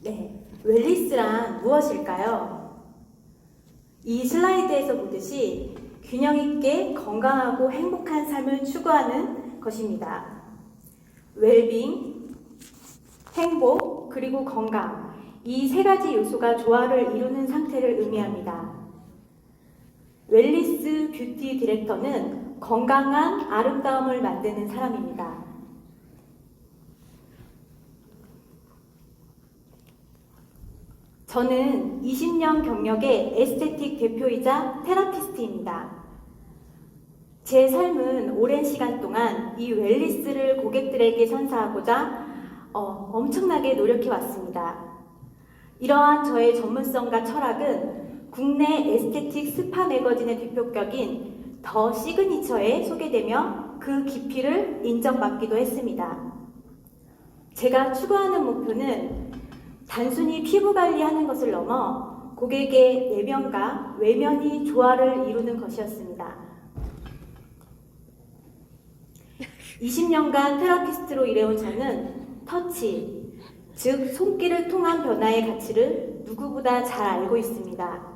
네, 웰니스란 무엇일까요? 이 슬라이드에서 보듯이 균형 있게 건강하고 행복한 삶을 추구하는 것입니다. 웰빙, 행복, 그리고 건강, 이 세 가지 요소가 조화를 이루는 상태를 의미합니다. 웰니스 뷰티 디렉터는 건강한 아름다움을 만드는 사람입니다. 저는 20년 경력의 에스테틱 대표이자 테라피스트입니다. 제 삶은 오랜 시간 동안 이 웰니스를 고객들에게 선사하고자 엄청나게 노력해왔습니다. 이러한 저의 전문성과 철학은 국내 에스테틱 스파 매거진의 대표격인 더 시그니처에 소개되며 그 깊이를 인정받기도 했습니다. 제가 추구하는 목표는 단순히 피부 관리하는 것을 넘어 고객의 내면과 외면이 조화를 이루는 것이었습니다. 20년간 테라피스트로 일해온 저는 터치, 즉 손길을 통한 변화의 가치를 누구보다 잘 알고 있습니다.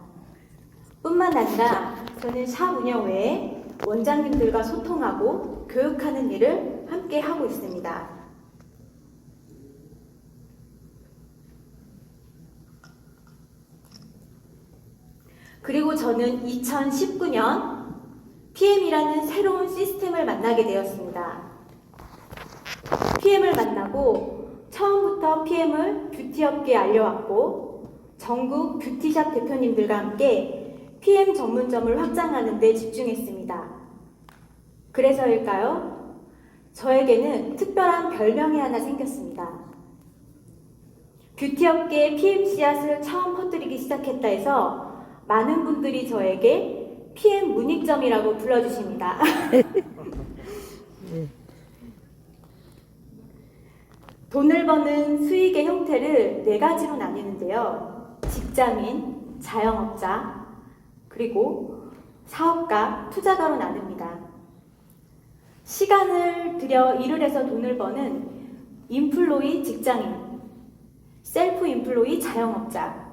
뿐만 아니라 저는 샵 운영 외에 원장님들과 소통하고 교육하는 일을 함께 하고 있습니다. 그리고 저는 2019년 PM이라는 새로운 시스템을 만나게 되었습니다. PM을 만나고 처음부터 PM을 뷰티업계에 알려왔고 전국 뷰티샵 대표님들과 함께 PM 전문점을 확장하는 데 집중했습니다. 그래서일까요? 저에게는 특별한 별명이 하나 생겼습니다. 뷰티업계에 PM 씨앗을 처음 퍼뜨리기 시작했다 해서 많은 분들이 저에게 PM 문익점이라고 불러주십니다. 돈을 버는 수익의 형태를 4가지로 나뉘는데요. 직장인, 자영업자, 그리고 사업가, 투자가로 나눕니다. 시간을 들여 일을 해서 돈을 버는 인플로이 직장인, 셀프 인플로이 자영업자,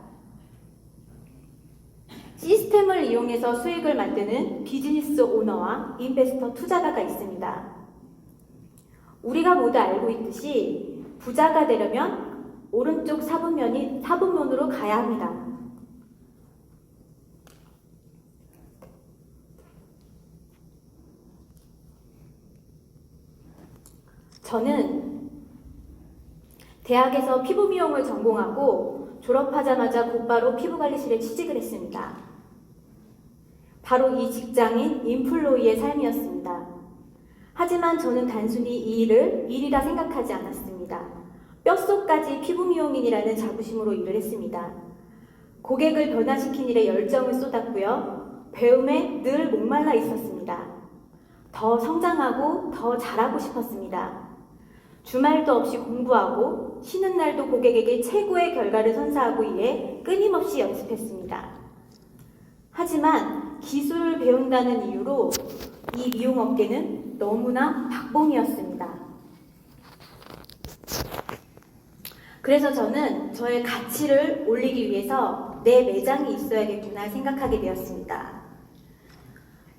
시스템을 이용해서 수익을 만드는 비즈니스 오너와 인베스터 투자가가 있습니다. 우리가 모두 알고 있듯이 부자가 되려면 오른쪽 사분면으로 가야 합니다. 저는 대학에서 피부 미용을 전공하고 졸업하자마자 곧바로 피부관리실에 취직을 했습니다. 바로 이 직장인 인플로이의 삶이었습니다. 하지만 저는 단순히 이 일을 일이라 생각하지 않았습니다. 뼛속까지 피부 미용인이라는 자부심으로 일을 했습니다. 고객을 변화시킨 일에 열정을 쏟았고요. 배움에 늘 목말라 있었습니다. 더 성장하고 더 잘하고 싶었습니다. 주말도 없이 공부하고 쉬는 날도 고객에게 최고의 결과를 선사하고 이에 끊임없이 연습했습니다. 하지만 기술을 배운다는 이유로 이 미용업계는 너무나 박봉이었습니다. 그래서 저는 저의 가치를 올리기 위해서 내 매장이 있어야겠구나 생각하게 되었습니다.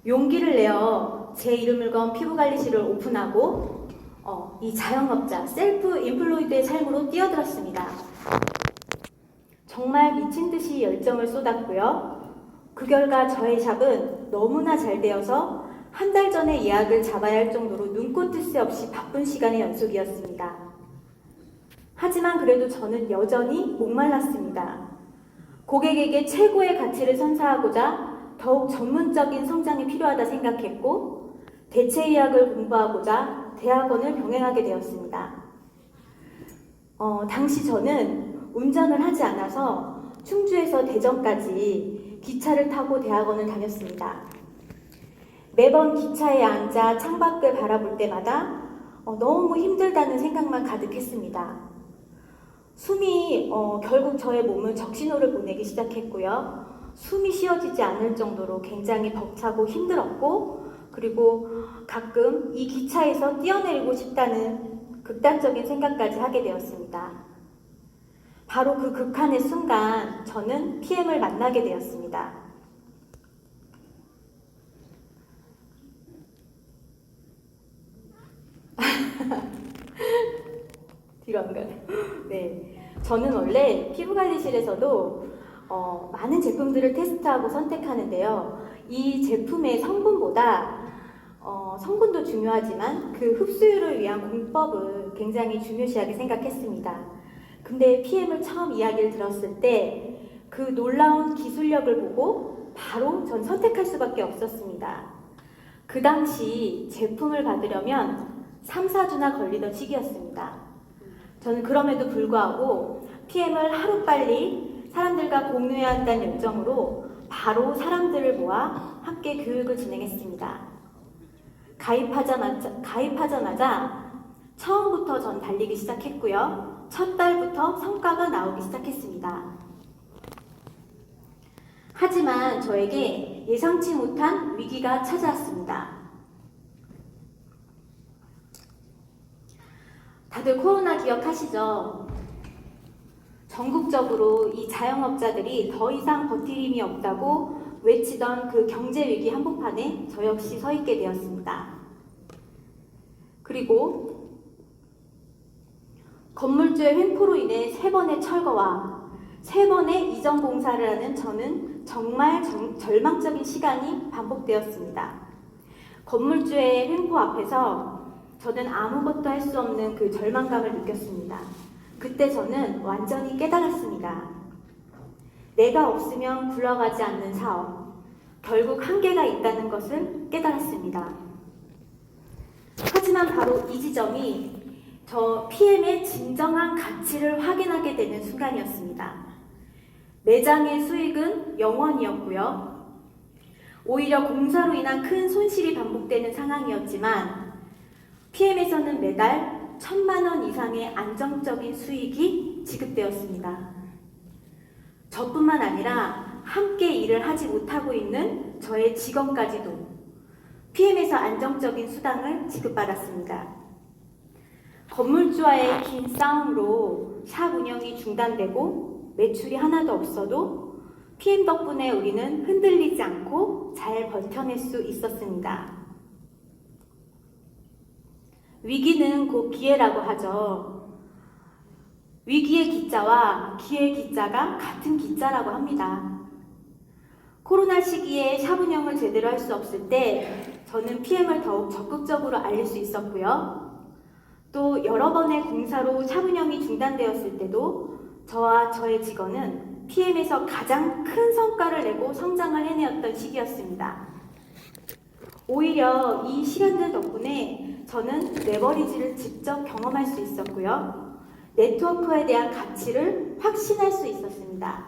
용기를 내어 제 이름을 건 피부관리실을 오픈하고 이 자영업자, 셀프 인플로이드의 삶으로 뛰어들었습니다. 정말 미친 듯이 열정을 쏟았고요. 그 결과 저의 샵은 너무나 잘 되어서 한 달 전에 예약을 잡아야 할 정도로 눈코 뜰 새 없이 바쁜 시간의 연속이었습니다. 하지만 그래도 저는 여전히 목말랐습니다. 고객에게 최고의 가치를 선사하고자 더욱 전문적인 성장이 필요하다 생각했고 대체 의학을 공부하고자 대학원을 병행하게 되었습니다. 당시 저는 운전을 하지 않아서 충주에서 대전까지 기차를 타고 대학원을 다녔습니다. 매번 기차에 앉아 창밖을 바라볼 때마다 너무 힘들다는 생각만 가득했습니다. 숨이 결국 저의 몸은 적신호를 보내기 시작했고요. 숨이 쉬어지지 않을 정도로 굉장히 벅차고 힘들었고 그리고 가끔 이 기차에서 뛰어내리고 싶다는 극단적인 생각까지 하게 되었습니다. 바로 그 극한의 순간 저는 PM을 만나게 되었습니다. 뒤로 안 가네. 네, 저는 원래 피부관리실에서도 많은 제품들을 테스트하고 선택하는데요. 이 제품의 성분보다 성분도 중요하지만 그 흡수율을 위한 공법을 굉장히 중요시하게 생각했습니다. 근데 PM을 처음 이야기를 들었을 때 그 놀라운 기술력을 보고 바로 전 선택할 수밖에 없었습니다. 그 당시 제품을 받으려면 3, 4주나 걸리던 시기였습니다. 저는 그럼에도 불구하고 PM을 하루빨리 사람들과 공유해야 한다는 열정으로 바로 사람들을 모아 함께 교육을 진행했습니다. 가입하자마자 처음부터 전 달리기 시작했고요. 첫 달부터 성과가 나오기 시작했습니다. 하지만 저에게 예상치 못한 위기가 찾아왔습니다. 다들 코로나 기억하시죠? 전국적으로 이 자영업자들이 더 이상 버틸 힘이 없다고 외치던 그 경제위기 한복판에 저 역시 서 있게 되었습니다. 그리고 건물주의 횡포로 인해 3번의 철거와 3번의 이전 공사를 하는 저는 정말 절망적인 시간이 반복되었습니다. 건물주의 횡포 앞에서 저는 아무것도 할 수 없는 그 절망감을 느꼈습니다. 그때 저는 완전히 깨달았습니다. 내가 없으면 굴러가지 않는 사업, 결국 한계가 있다는 것을 깨달았습니다. 하지만 바로 이 지점이 저 PM의 진정한 가치를 확인하게 되는 순간이었습니다. 매장의 수익은 0원이었고요. 오히려 공사로 인한 큰 손실이 반복되는 상황이었지만 PM에서는 매달 1,000만 원 이상의 안정적인 수익이 지급되었습니다. 저뿐만 아니라 함께 일을 하지 못하고 있는 저의 직원까지도 PM에서 안정적인 수당을 지급받았습니다. 건물주와의 긴 싸움으로 샵 운영이 중단되고 매출이 하나도 없어도 PM 덕분에 우리는 흔들리지 않고 잘 버텨낼 수 있었습니다. 위기는 곧 기회라고 하죠. 위기의 기자와 기회의 기자가 같은 기자라고 합니다. 코로나 시기에 샵 운영을 제대로 할 수 없을 때 저는 PM을 더욱 적극적으로 알릴 수 있었고요. 또 여러 번의 공사로 샵 운영이 중단되었을 때도 저와 저의 직원은 PM에서 가장 큰 성과를 내고 성장을 해내었던 시기였습니다. 오히려 이 시간들 덕분에 저는 레버리지를 직접 경험할 수 있었고요. 네트워크에 대한 가치를 확신할 수 있었습니다.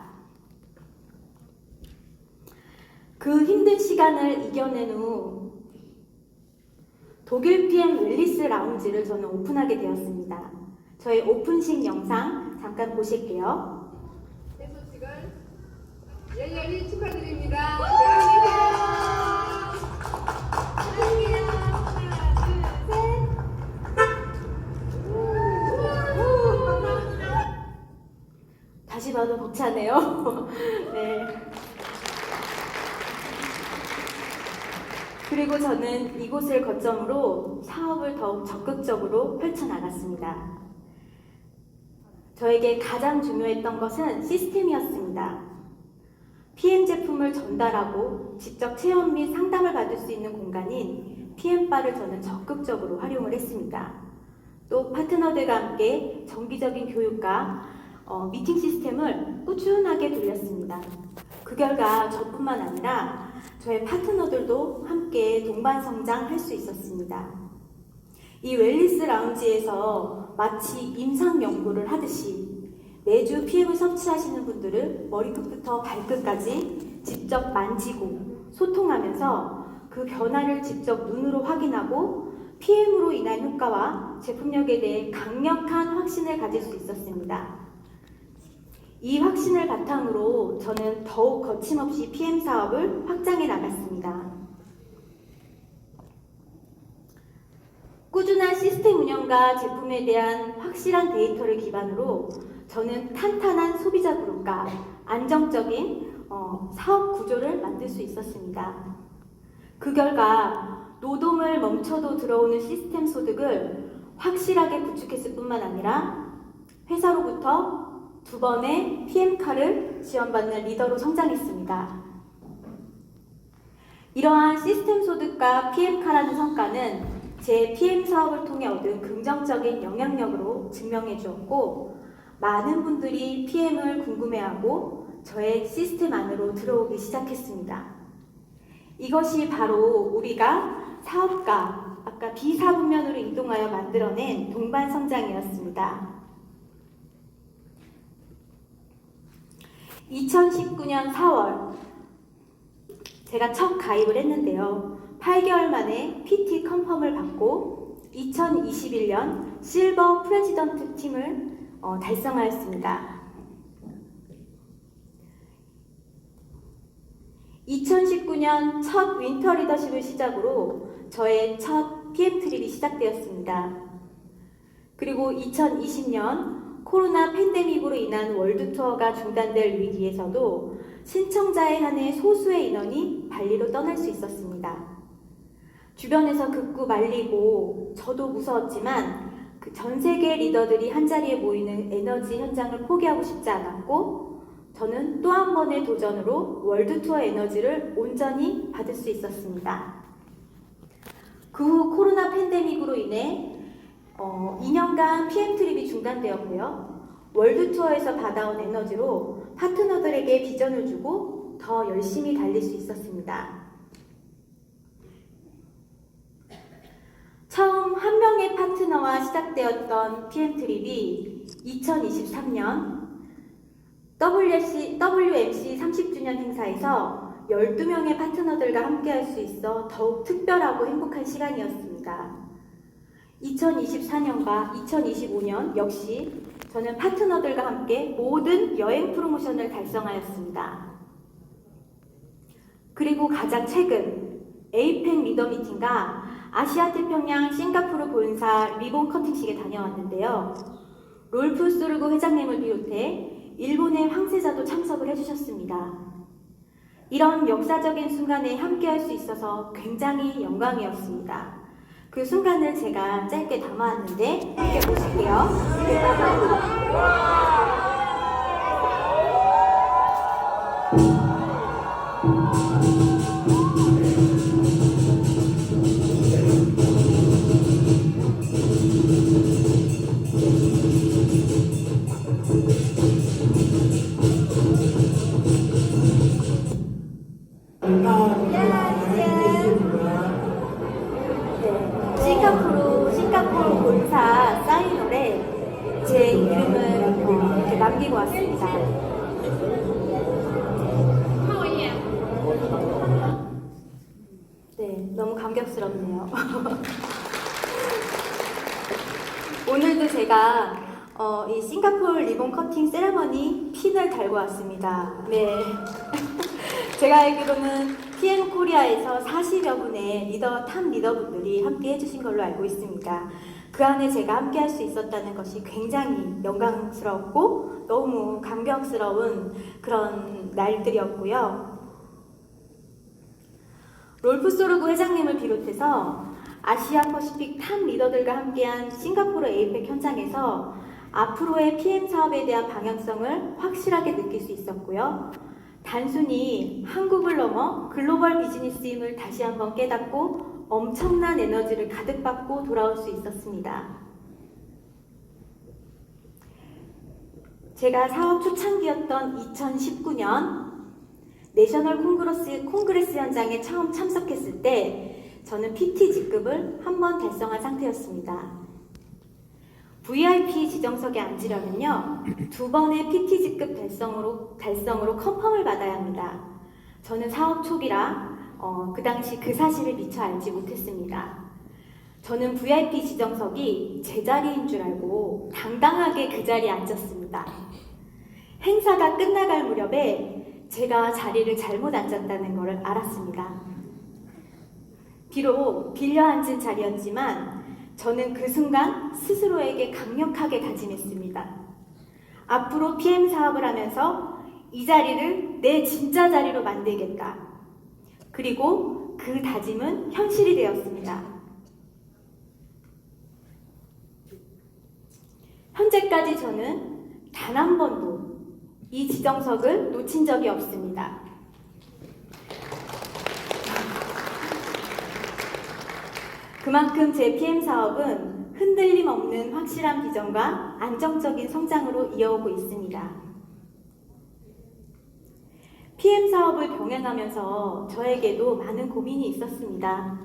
그 힘든 시간을 이겨낸 후 독일 PM 웰리스 라운지를 저는 오픈하게 되었습니다. 저의 오픈식 영상 잠깐 보실게요. 새 소식을 열렬히 축하드립니다. 감사합니다. 축하드립니다. 하나, 둘, 셋. 다시 봐도 벅차네요. 네. 그리고 저는 이곳을 거점으로 사업을 더욱 적극적으로 펼쳐나갔습니다. 저에게 가장 중요했던 것은 시스템이었습니다. PM 제품을 전달하고 직접 체험 및 상담을 받을 수 있는 공간인 PM바를 저는 적극적으로 활용을 했습니다. 또 파트너들과 함께 정기적인 교육과 미팅 시스템을 꾸준하게 돌렸습니다. 그 결과 저뿐만 아니라 저의 파트너들도 함께 동반 성장할 수 있었습니다. 이 웰리스 라운지에서 마치 임상 연구를 하듯이 매주 PM을 섭취하시는 분들을 머리끝부터 발끝까지 직접 만지고 소통하면서 그 변화를 직접 눈으로 확인하고 PM으로 인한 효과와 제품력에 대해 강력한 확신을 가질 수 있었습니다. 이 확신을 바탕으로 저는 더욱 거침없이 PM 사업을 확장해 나갔습니다. 꾸준한 시스템 운영과 제품에 대한 확실한 데이터를 기반으로 저는 탄탄한 소비자 그룹과 안정적인 사업 구조를 만들 수 있었습니다. 그 결과 노동을 멈춰도 들어오는 시스템 소득을 확실하게 구축했을 뿐만 아니라 회사로부터 2번의 PM카를 지원받는 리더로 성장했습니다. 이러한 시스템 소득과 PM카라는 성과는 제 PM 사업을 통해 얻은 긍정적인 영향력으로 증명해 주었고, 많은 분들이 PM을 궁금해하고 저의 시스템 안으로 들어오기 시작했습니다. 이것이 바로 우리가 사업가, 아까 비사분면으로 이동하여 만들어낸 동반 성장이었습니다. 2019년 4월 제가 첫 가입을 했는데요. 8개월 만에 PT 컨펌을 받고 2021년 실버 프레지던트 팀을 달성하였습니다. 2019년 첫 윈터 리더십을 시작으로 저의 첫 PM 트립이 시작되었습니다. 그리고 2020년 코로나 팬데믹으로 인한 월드 투어가 중단될 위기에서도 신청자에 한해 소수의 인원이 발리로 떠날 수 있었습니다. 주변에서 극구 말리고 저도 무서웠지만 그 전 세계 리더들이 한자리에 모이는 에너지 현장을 포기하고 싶지 않았고, 저는 또 한 번의 도전으로 월드 투어 에너지를 온전히 받을 수 있었습니다. 그 후 코로나 팬데믹으로 인해 2년간 PM 트립이 중단되었고요. 월드 투어에서 받아온 에너지로 파트너들에게 비전을 주고 더 열심히 달릴 수 있었습니다. 처음 한 명의 파트너와 시작되었던 PM 트립이 2023년 WMC 30주년 행사에서 12명의 파트너들과 함께할 수 있어 더욱 특별하고 행복한 시간이었습니다. 2024년과 2025년 역시 저는 파트너들과 함께 모든 여행 프로모션을 달성하였습니다. 그리고 가장 최근 에이펙 리더 미팅과 아시아 태평양 싱가포르 본사 리본 커팅식에 다녀왔는데요. 롤프 소르구 회장님을 비롯해 일본의 황세자도 참석을 해주셨습니다. 이런 역사적인 순간에 함께할 수 있어서 굉장히 영광이었습니다. 그 순간을 제가 짧게 담아왔는데 함께 보실게요. 싱가포르 본사 사인홀에 제 이름을 이렇게 남기고 왔습니다. 네, 너무 감격스럽네요. 오늘도 제가 이 싱가포르 리본 커팅 세레머니 핀을 달고 왔습니다. 네. 제가 알기로는 PM 코리아에서 40여 분의 탑 리더분들이 함께 해주신 걸로 알고 있습니다. 그 안에 제가 함께 할 수 있었다는 것이 굉장히 영광스럽고 너무 감격스러운 그런 날들이었고요. 롤프 소르구 회장님을 비롯해서 아시아 퍼시픽 탑 리더들과 함께한 싱가포르 에이펙 현장에서 앞으로의 PM 사업에 대한 방향성을 확실하게 느낄 수 있었고요. 단순히 한국을 넘어 글로벌 비즈니스임을 다시 한번 깨닫고 엄청난 에너지를 가득 받고 돌아올 수 있었습니다. 제가 사업 초창기였던 2019년 내셔널 콩그레스 현장에 처음 참석했을 때 저는 PT 직급을 한 번 달성한 상태였습니다. VIP 지정석에 앉으려면요, 2번의 PT 직급 달성으로 컨펌을 받아야 합니다. 저는 사업 초기라 그 당시 그 사실을 미처 알지 못했습니다. 저는 VIP 지정석이 제 자리인 줄 알고 당당하게 그 자리에 앉았습니다. 행사가 끝나갈 무렵에 제가 자리를 잘못 앉았다는 것을 알았습니다. 비록 빌려 앉은 자리였지만 저는 그 순간 스스로에게 강력하게 다짐했습니다. 앞으로 PM 사업을 하면서 이 자리를 내 진짜 자리로 만들겠다. 그리고 그 다짐은 현실이 되었습니다. 현재까지 저는 단 한 번도 이 지정석을 놓친 적이 없습니다. 그만큼 제 PM 사업은 흔들림 없는 확실한 비전과 안정적인 성장으로 이어오고 있습니다. PM 사업을 병행하면서 저에게도 많은 고민이 있었습니다.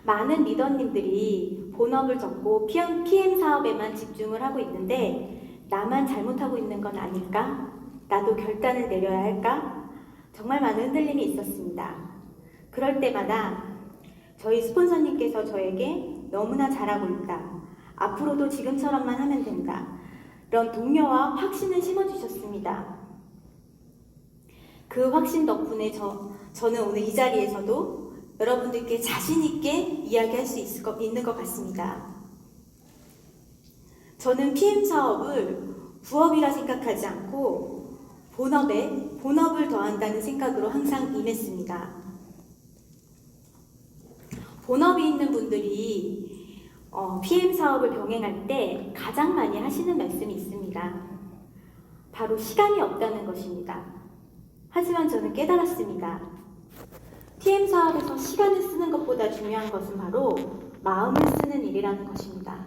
많은 리더님들이 본업을 접고 PM 사업에만 집중을 하고 있는데 나만 잘못하고 있는 건 아닐까? 나도 결단을 내려야 할까? 정말 많은 흔들림이 있었습니다. 그럴 때마다 저희 스폰서님께서 저에게 너무나 잘하고 있다. 앞으로도 지금처럼만 하면 된다. 이런 동료와 확신을 심어주셨습니다. 그 확신 덕분에 저는 오늘 이 자리에서도 여러분들께 자신 있게 이야기할 수 있는 것 같습니다. 저는 PM 사업을 부업이라 생각하지 않고 본업에 본업을 더한다는 생각으로 항상 임했습니다. 본업이 있는 분들이 PM 사업을 병행할 때 가장 많이 하시는 말씀이 있습니다. 바로 시간이 없다는 것입니다. 하지만 저는 깨달았습니다. PM 사업에서 시간을 쓰는 것보다 중요한 것은 바로 마음을 쓰는 일이라는 것입니다.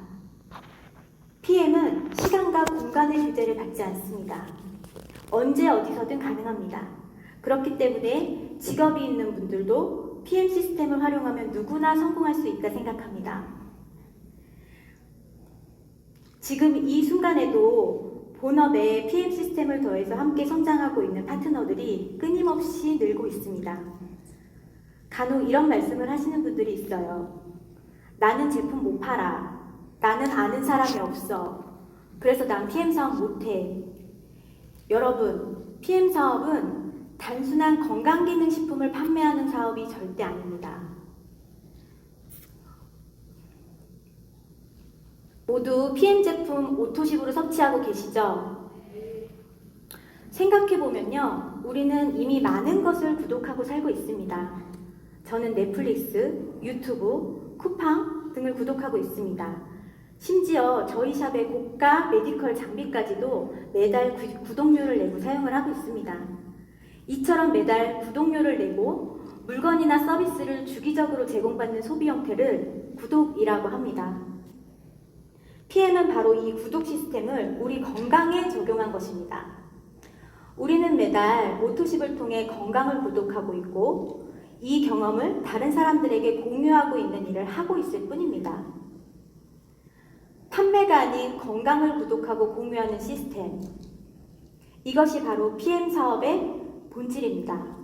PM은 시간과 공간의 규제를 받지 않습니다. 언제 어디서든 가능합니다. 그렇기 때문에 직업이 있는 분들도 PM 시스템을 활용하면 누구나 성공할 수 있다 생각합니다. 지금 이 순간에도 본업에 PM 시스템을 더해서 함께 성장하고 있는 파트너들이 끊임없이 늘고 있습니다. 간혹 이런 말씀을 하시는 분들이 있어요. 나는 제품 못 팔아. 나는 아는 사람이 없어. 그래서 난 PM 사업 못해. 여러분, PM 사업은 단순한 건강기능식품을 판매하는 사업이 절대 아닙니다. 모두 PM 제품 오토십으로 섭취하고 계시죠? 생각해보면요, 우리는 이미 많은 것을 구독하고 살고 있습니다. 저는 넷플릭스, 유튜브, 쿠팡 등을 구독하고 있습니다. 심지어 저희 샵의 고가 메디컬 장비까지도 매달 구독료를 내고 사용을 하고 있습니다. 이처럼 매달 구독료를 내고 물건이나 서비스를 주기적으로 제공받는 소비 형태를 구독이라고 합니다. PM은 바로 이 구독 시스템을 우리 건강에 적용한 것입니다. 우리는 매달 오토십을 통해 건강을 구독하고 있고 이 경험을 다른 사람들에게 공유하고 있는 일을 하고 있을 뿐입니다. 판매가 아닌 건강을 구독하고 공유하는 시스템. 이것이 바로 PM 사업의 본질입니다.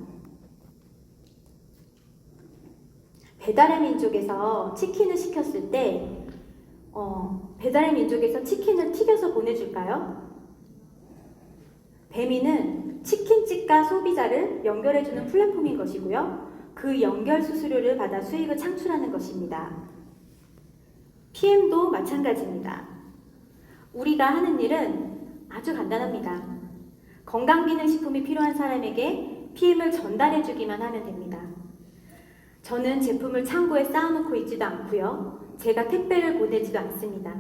배달의 민족에서 치킨을 시켰을 때 배달의 민족에서 치킨을 튀겨서 보내줄까요? 배민은 치킨집과 소비자를 연결해주는 플랫폼인 것이고요. 그 연결 수수료를 받아 수익을 창출하는 것입니다. PM도 마찬가지입니다. 우리가 하는 일은 아주 간단합니다. 건강기능식품이 필요한 사람에게 PM을 전달해주기만 하면 됩니다. 저는 제품을 창고에 쌓아놓고 있지도 않고요. 제가 택배를 보내지도 않습니다.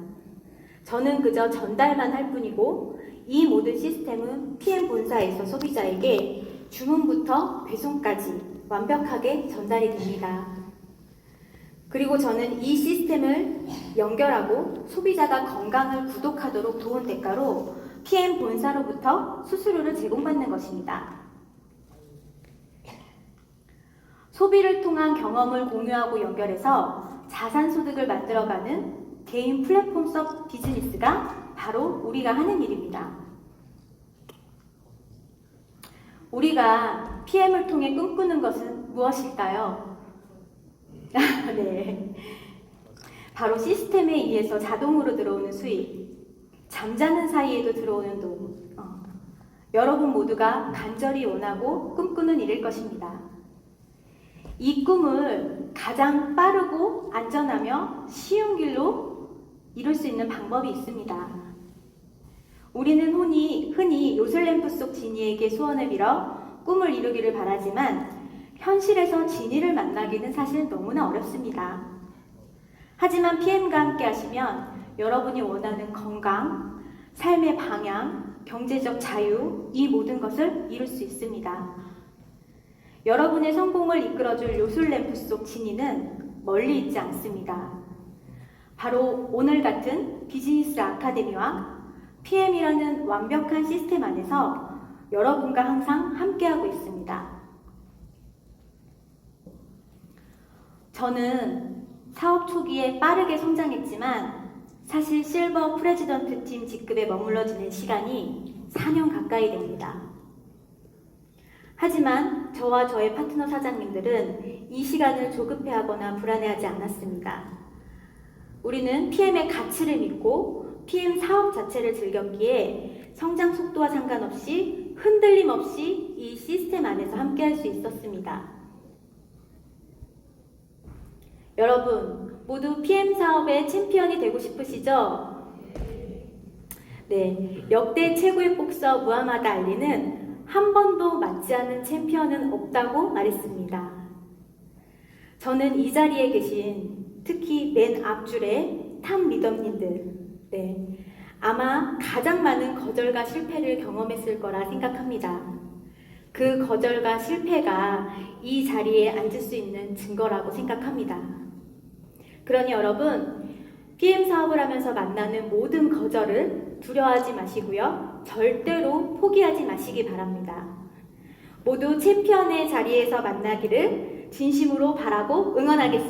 저는 그저 전달만 할 뿐이고 이 모든 시스템은 PM 본사에서 소비자에게 주문부터 배송까지 완벽하게 전달이 됩니다. 그리고 저는 이 시스템을 연결하고 소비자가 건강을 구독하도록 도운 대가로 PM 본사로부터 수수료를 제공받는 것입니다. 소비를 통한 경험을 공유하고 연결해서 자산소득을 만들어가는 개인 플랫폼 서브 비즈니스가 바로 우리가 하는 일입니다. 우리가 PM을 통해 꿈꾸는 것은 무엇일까요? 네, 바로 시스템에 의해서 자동으로 들어오는 수익, 잠자는 사이에도 들어오는 돈, 여러분 모두가 간절히 원하고 꿈꾸는 일일 것입니다. 이 꿈을 가장 빠르고 안전하며 쉬운 길로 이룰 수 있는 방법이 있습니다. 우리는 흔히 요술램프 속 지니에게 소원을 빌어 꿈을 이루기를 바라지만 현실에서 지니를 만나기는 사실 너무나 어렵습니다. 하지만 PM과 함께 하시면 여러분이 원하는 건강, 삶의 방향, 경제적 자유, 이 모든 것을 이룰 수 있습니다. 여러분의 성공을 이끌어줄 요술램프 속 지니는 멀리 있지 않습니다. 바로 오늘 같은 비즈니스 아카데미와 PM이라는 완벽한 시스템 안에서 여러분과 항상 함께하고 있습니다. 저는 사업 초기에 빠르게 성장했지만 사실 실버 프레지던트 팀 직급에 머물러 지낸 시간이 4년 가까이 됩니다. 하지만 저와 저의 파트너 사장님들은 이 시간을 조급해하거나 불안해하지 않았습니다. 우리는 PM의 가치를 믿고 PM 사업 자체를 즐겼기에 성장 속도와 상관없이 흔들림 없이 이 시스템 안에서 함께할 수 있었습니다. 여러분, 모두 PM 사업의 챔피언이 되고 싶으시죠? 네, 역대 최고의 복서 무하마드 알리는 한 번도 맞지 않은 챔피언은 없다고 말했습니다. 저는 이 자리에 계신 특히 맨 앞줄의 탑 리더님들, 아마 가장 많은 거절과 실패를 경험했을 거라 생각합니다. 그 거절과 실패가 이 자리에 앉을 수 있는 증거라고 생각합니다. 그러니 여러분, PM 사업을 하면서 만나는 모든 거절을 두려워하지 마시고요. 절대로 포기하지 마시기 바랍니다. 모두 챔피언의 자리에서 만나기를 진심으로 바라고 응원하겠습니다.